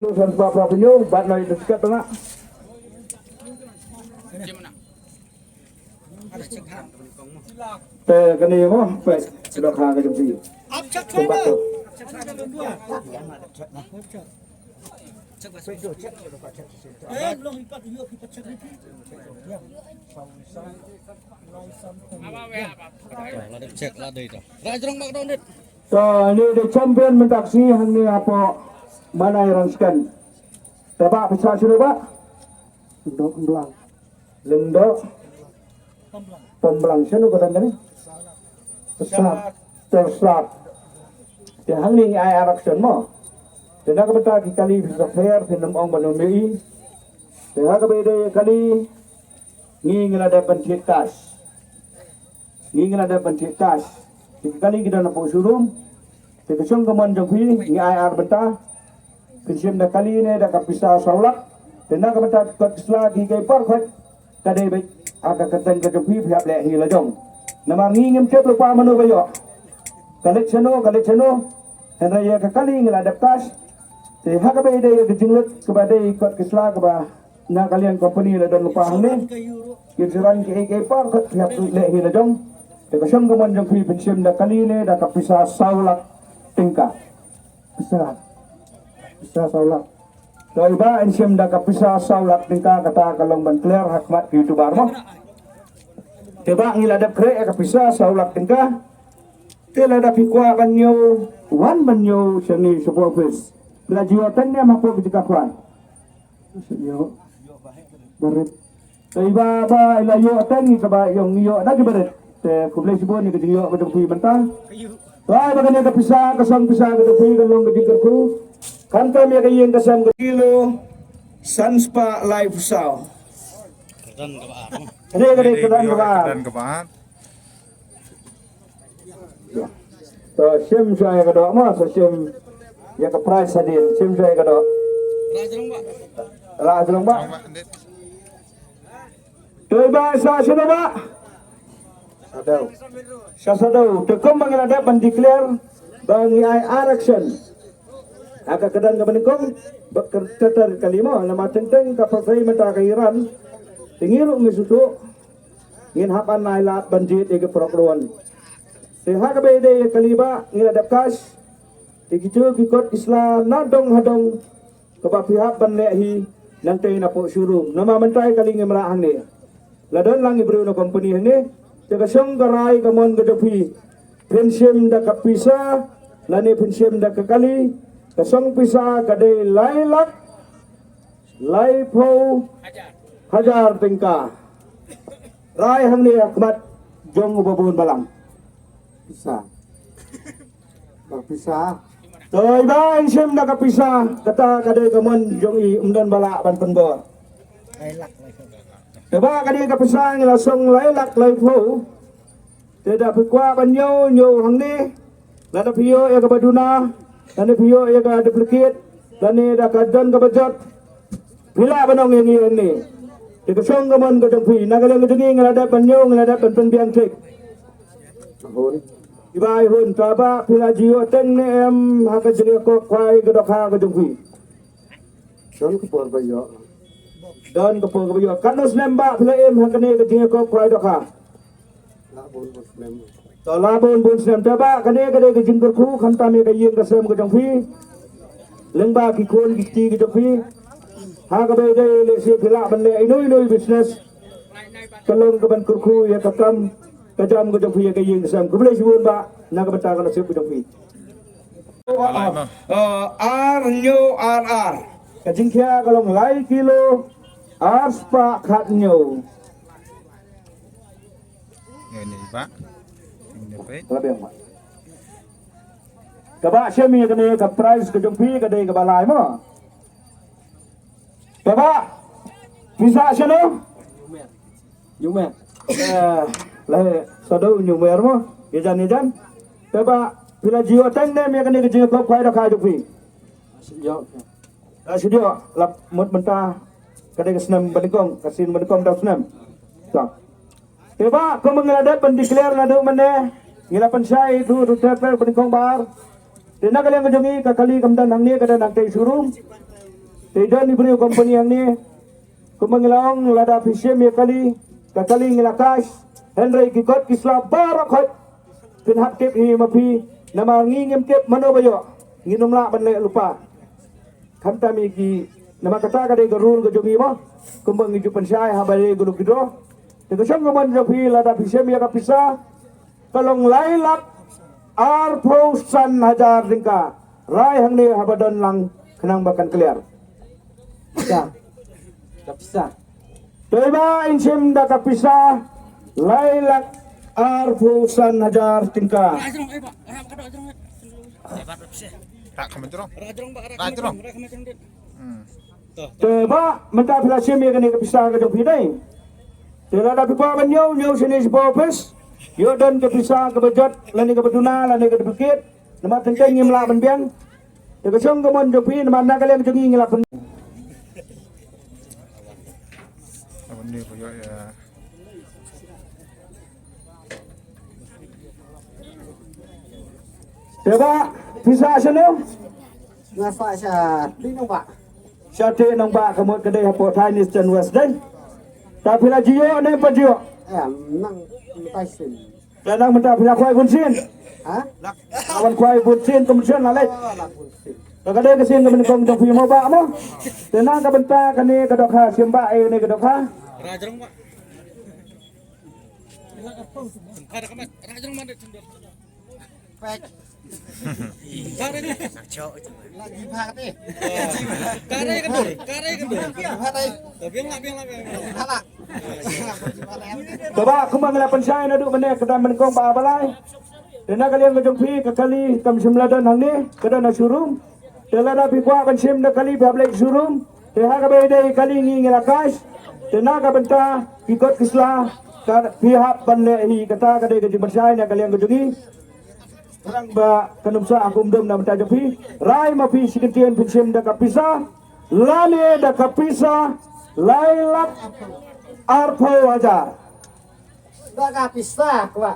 Tusan Papa Penyung, bat na itu sekat tengah. Teh kini mo, pes sudah kah ke jumpi. Tempat tu. So ini the champion mentaksi hang ni apa mana yang skan. Tebak bisa sudah pak? Lendok belang. Lendok pembelang sana kau tanya ni. Terslap. Dia hang ni ai action mo. Dia nak benda kali bisa fair film orang banumi. Dia nak benda kali ni ngada pencetas. Ni ngada pencetas. Kali kita nak showroom. Dia kesung keman jompi ni ai ar benda. Prinsip dah kali ni dah kapisa saulak. Dan nak benda kesla di kai par khat. Kadai baik agak keten ke jompi pihak leh hi lajong. Nama ngingem cep lupa manu bayo. Kalik chano. Henry ke kali ngada adaptas. Te hak bae dia kejenglut kepada ikut kesla keba na kalian company la dan lupa hang ni. Kirjaran ke kai par khat pihak leh hi lajong. Te kesung keman jompi prinsip dah kali ni dah kapisa saulak tingkah. Bisa saulak. So iba insyam dah kapisa saulak tingkah kata kalong bantler hakmat YouTuber mo. Tiba ngiladap kre kapisa saulak tingkah. Tila da pikwa banyo wan banyo seni supporters. Bila jiwatan dia mapo ketika kuan. Yo. Barit. Tiba ba ila yo tangi kaba yung yo na gibarit. Te kublay sibon ni kejiyo ko kui bantang. Wah, bagani kapisa kasang pisa ko kui kalong kejiker ko. Kanta mi kayen kasam kilo Sunspa Live Sao. Kedan kebaan. Kedan kebaan. So sim saya kedok mas, sim ya ke price hadin, sim saya kedok. Rajulung pak. Coba sudah pak. Sadau. Tekom mengilada pendeklar bagi action. Agak kedan ke peningkong berketar kalimo nama tenteng kapal saya mata kairan tinggiru ngisutu ngin hapan nailat banjit ege prokruan seha kabede kaliba ngiladap kas tigitu kikot isla nadong hadong keba pihak banlehi nanti napo syurum nama mentai kali ngemraan ni ladon lang ibru no company ni tegasong garai kamon gajopi pensim da kapisa lani pensim da kekali kasong pisa kadai lailak laipo hajar tingkah rai hang ni akmat jong ubabun balang pisa toy ba insyam na kapisa kata kadai kamon jong i umdan balak ban penbor coba kadai kapisa ngilasong lailak laipo tidak berkuah banyo nyo hang ni lada piyo ya kabaduna dan video yang ada duplicate dan ini dah kadan kebajat bila benong yang ini dikesong keman ke jengpi nagalang kejengi ngelada penyong ngelada penbiang cek ibai hun taba bila jiwa teng ne em haka jengi ko kwai ke dokha ke jengpi dan kepor bayo kanus nembak bila em haka ne ke jengi ko kwai dokha Tolabon bun sem taba kade ke jingkur ku khanta me ke yeng kasem ke jongpi lengba ki kon ki ti ke jongpi ha ka be de le se phila ban le inoi business kalong ke ban kurku ya katam kajam ke jongpi ke yeng kasem ku boleh sibun ba na ka bata ka se ke jongpi R nyo RR ke jingkhia kalong lai kilo R spa khat nyo ini pak. Lebih amat. Kaba semi kene ka price ke jumpi ke dei ke balai mo. Kaba bisa seno? Yumer. Lah sado yumer mo. Ijan. Kaba bila jiwa teng ne me kene ke jiwa ko kwai da ka jumpi. Yo. Sudio lap mut mentah ke dei ke senam bandingkong kasin bandingkong dak senam. Tak. Kaba ko mengelada pendeklar ladu mene Ngila pensai itu rutepel peningkong bar. Dina kalian kejongi kakali kamdan hangni kada nang tei surum. Tidak ni beri company yang ni. Kumangilaong lada fisiem ya kali. Kakali ngilakas. Henry kikot kisla barakot. Pinhat kip hi mapi. Nama ngingim kip mano bayo. Nginum la banle lupa. Kanta mi ki nama kata kadai garul ke jogi mo. Kumbang iju pensai habari gulu kido. Tengok syang kuman jopi lada fisiem ya kapisa. Kalong lailak arpausan hajar ringka. Rai hang ni habadan lang kenang bakan clear. Ya, kapisa. Tiba insim dah kapisa, lailak arfusan hajar tingkah. Tak kami terong. Tiba mentah pelasim yang kini kapisa ke jauh ini. Tiada ada pipa menyau nyau sini sebuah office. Yo dan kapisa ke bejat, lani ke beduna, lani ke bukit. Nama tentang ngimla benbiang. Tiga song kemudian jauh ini mana kalian jengi ngilap ben. Ini punya ya. Tiba bisa sana. Ngapa sa di nang ba? Syate nang ba kamu kedai hapo Chinese dan West day. Tapi la jio ne pa jio. Nang tai sin. Dan nang mentah pila kuai bunsin. Ha? Kawan kuai bunsin kemudian lalai. Lak pun sin. Kadang kesin kemen kong tong punya moba mo. Tenang ka benta kani kadok ha simba ni kadok ha. Rajarong Pak. Kada kamat, rajarong mana cendur. Pek Kare ni. lagi phat ni. Kare kendur, kare kendur. Phat ai. Biang lah. Phat ah. Coba aku mangla pensai na duk mene kadang men kong ba balai. Tenang kalian kejong pi kekali kam simladan hang ni kada na surum. Tela na pi kwa kan sim na kali bablek surum. Teha ka bede kali ngi ngelakas. Tenang ka benta ikut kislah pihak banle hi kata kadai ke bersai na kalian kejongi. Terang ba kanumsa aku mdem na benta jopi. Rai ma pi sikentian pinsim da kapisa. Lani da kapisa. Lailak arpo ajar. Dah kapista kwa.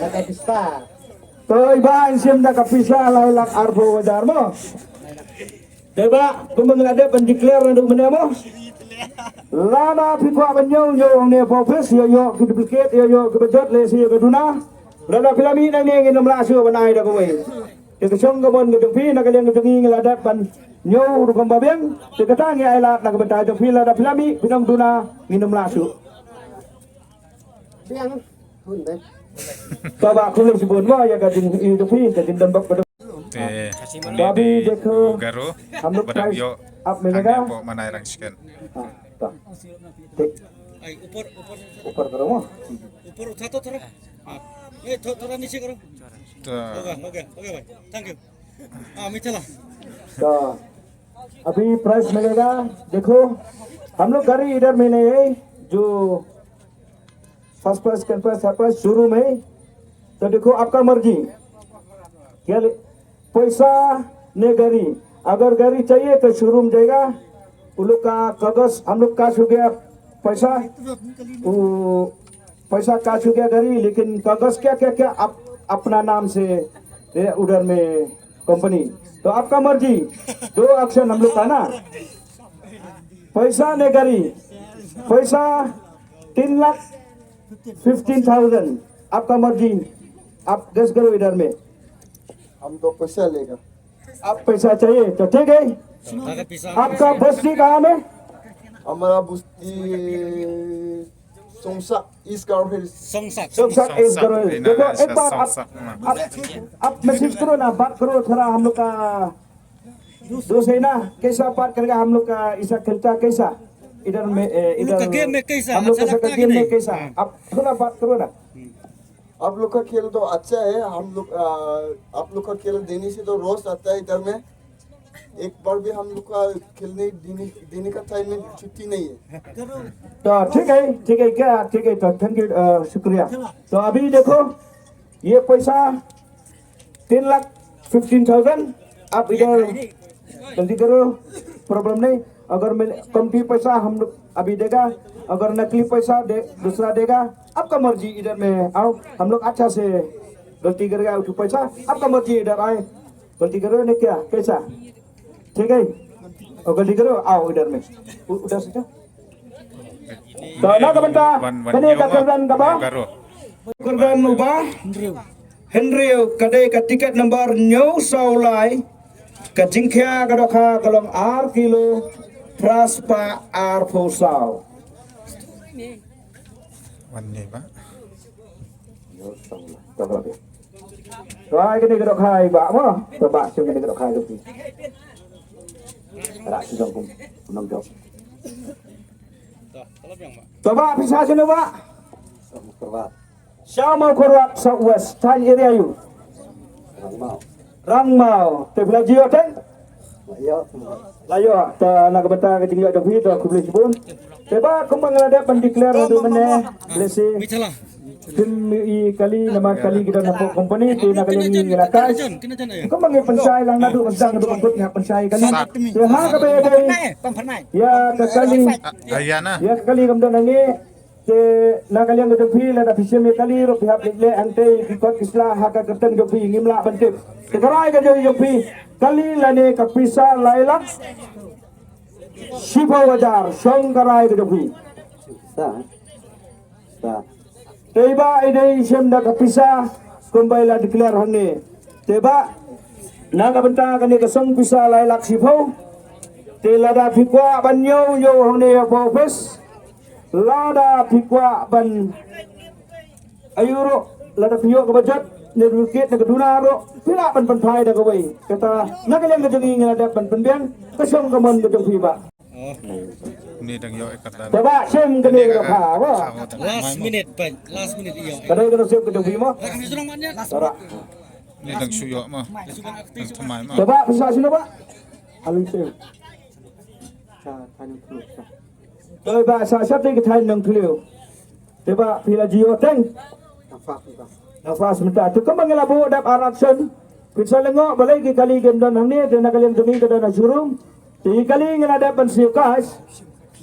Dah kapista. Toy ba insim da kapisa lailak arpo ajar mo. Deba kumengada pendeklar na duk mene mo. Lana pikwa banyo yo ne popes yo ke duplicate yo ke bejat le si ke duna. Lana filami nang ne ngin mlasu banai da kowe. Ke kesong gamon ke pi na kalian ke tengi ngeladat ban nyo ru kamba beng ke kata ngi ailat na ke benta jo fila da filami pinang duna ngin mlasu. Biang hun deh. Baba kulo sibon mo ya ka din i pi ka din dan bak Babi dekho Garo. हम लोग Badak price yo. आप मिलेगा Po mana orang sekian. Ay, upor. ऊपर करो mo Upor uthah to thora. Thora niche karo. Okay, bhai. Thank you. मीठा ला. तो अभी प्राइस मिलेगा देखो हम लोग गाड़ी इधर में नहीं है जो first price second price third price शुरू में तो देखो आपका मर्जी क्या पैसा ने गाड़ी अगर गाड़ी चाहिए तो शुरू में जाएगा उन लोग का कागज हम लोग काश हो गया पैसा वो पैसा काश हो गया गाड़ी लेकिन कागज क्या क्या क्या आप अपना नाम से उधर में कंपनी तो आपका मर्जी दो ऑप्शन हम लोग का ना पैसा ने गाड़ी पैसा 3,15,000 आपका मर्जी आप गेस करो इधर में हम तो पैसा लेगा आप पैसा चाहिए तो ठीक है Agak pisah. आपका बस्ती कहाँ में हमारा बुस्ती सोमसा ईस्ट गांव हिल्स Songsak. सब सब इस करो देखो एक बार Songsak. आप मैसेज करो ना बात करो थोड़ा हम लोग का दोस्त है ना कैसा बात करेगा हम लोग का ऐसा खेलता कैसा इधर में लोग का गेम में कैसा? हम लोग अच्छा का लगता है गेम कि में नहीं? कैसा आप थोड़ा बात करो ना आप लोग का खेल तो अच्छा है हम लोग आप लोग का खेल देने से तो रोज आता है इधर में एक बार भी हम लोग का खेलने देने का टाइम में छुट्टी नहीं है तो ठीक है क्या ठीक है तो थैंक यू शुक्रिया तो अभी देखो ये पैसा 3,15,000 आप इधर जल्दी करो प्रॉब्लम नहीं अगर मैं कमती पैसा हम लोग अभी देगा अगर नकली पैसा दूसरा देगा आपका मर्जी इधर में आओ हम लोग अच्छा से गलती करेगा पैसा आपका मर्जी इधर आए गलती करो ने क्या कैसा ठीक है और गलती करो आओ इधर में उधर से जाओ तो ना कबंता kene ka kerdan ka ba Garo. kerdan ubah Henry kadai ka tiket number New South Lai ka jingkya ka dokha kalong R kilo Praspa R Fosau วันนี้ปะ Rồi cái này cái độc hài bạ quá, tôi bạ xem cái này cái độc hài được gì? Lại chỉ dùng cùng nông chọc. Tôi bạ bisa sini bạ. Sao mau Korwat Southwest Thai area you? Rangmau, tôi phải jiwa kan? Layo, ta nak beta ke tinggal dok hit aku boleh sebut. Sebab kembang ada pendeklar untuk mana? Lesi. Mitala. Kali kali nama kali kita nampak company tu nak kali ni ngelakas. Kena jana ya. Kau manggil pensai lang nadu pensang nadu pangkut ngap pensai kali. Seha ka ba day. Ya ka kali. Ayan na. Ya kali kamdan nangi. Te nak kali ang jopi la da pisem kali ro pihak le ante ikot isla haka kerten jopi ngimla bantip. Te karai ka jopi kali la ne ka pisa lailak. Sipo wajar song karai ka jopi. Tiba ini sem dah kepisah kembali lah declare hangni. Tiba naga benta kani kesong pisah lai laksipau. Tilada fikwa banyo yo hangni bofes. Lada fikwa ban ayuro lada piyo kebajat nedukit negedunaro. Pila ban panpai dah kawai. Kata naga yang kejengi ngada ban penbian kesong keman kejeng fiba. Ini dang yo ikat dan. Tiba sem kani kerja apa? Last minute pa. Last minute iyo. Kadang kadang sem kejeng fiba. Rakam ni sunong mannya. Tora. Ini dang suyo mah. Sugan aktif. Dang tamay mah. Coba bisa sini pak. Alun sih. Coba saya siapa yang kita nang tuliu. Coba pila jiwa teng. Nafas minta. Tu kau mengelak bawa dap araction. Bisa lengok balai ke kali game dan hang ni. Tena kalian demi ke dana syurum. Di kali ngena dap pensiukas.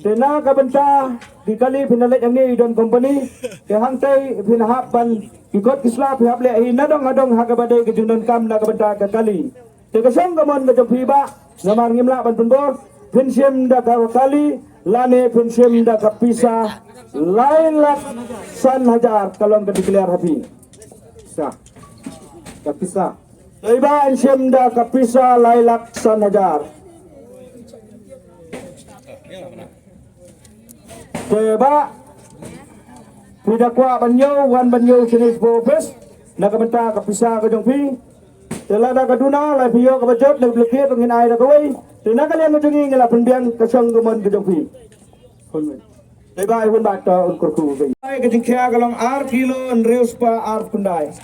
Tena kabenta di kali pinalit yang ni don company. Ke hang tay pinahap ban ikut kisla pihak le nadong adong hakabadai ke jundan kam na kabenta ke kali. Tekasong kamon ke jompiba. Namang ngimla ban penbor. Pensim dah kali. Lane pensim dah kapisa. Lain lak san hajar kalong ke dikeliar hapi. Sah. Kapisa. Iba pensim dah kapisa lain lak san hajar. Coba tidak kuat banyo wan banyo jenis bofes nak benta kapisa ke jongpi telah dah kaduna lai pio ke bajot lai blekir ngin ai dah kawai tena kalian ngejengi ngela penbiang kesong kemon ke jongpi Bye pun bata ukur ku ai ke jingkia kalong ar kilo reus pa ar kundai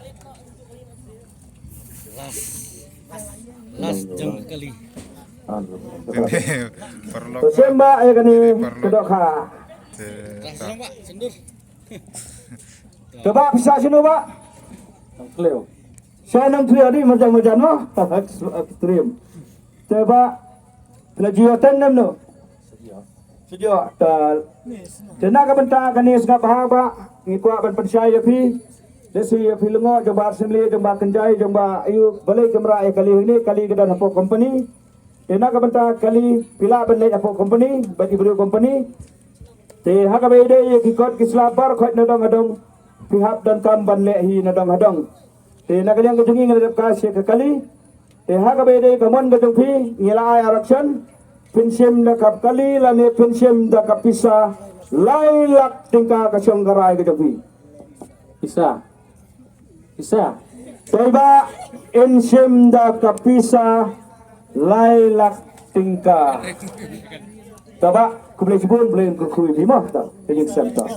Last jam kali. Perlu. Semba ai kani kedokha Last sunong pak. Sendur. coba bisa sini pak Cleo saya nang tuya di macam-macam no ekstrim coba pelajuatan nam no sejak tal tenaga benta kanis ngap haba ngikwa ban pensaya pi desi pi lengo jomba assembly jomba kenjai jomba ayu balai kamera kali ini kali kedan hapo company tenaga benta kali pila ban le hapo company bagi brio company te hakabede ye kikot kislabar khot nadong adong pihak dan kamban lehi nadong adong te nagalyang kejengi ngadap kasih ke kali te hakabede kamon gadong pi ngila ay araksyon pensim dakap kali lane pensim dakap pisa lailak tingka kasyong garay gadong pi isa teba ensim dakap pisa lailak tingka Taba, aku boleh sebut, boleh kukui lima tak? Yang saya tak.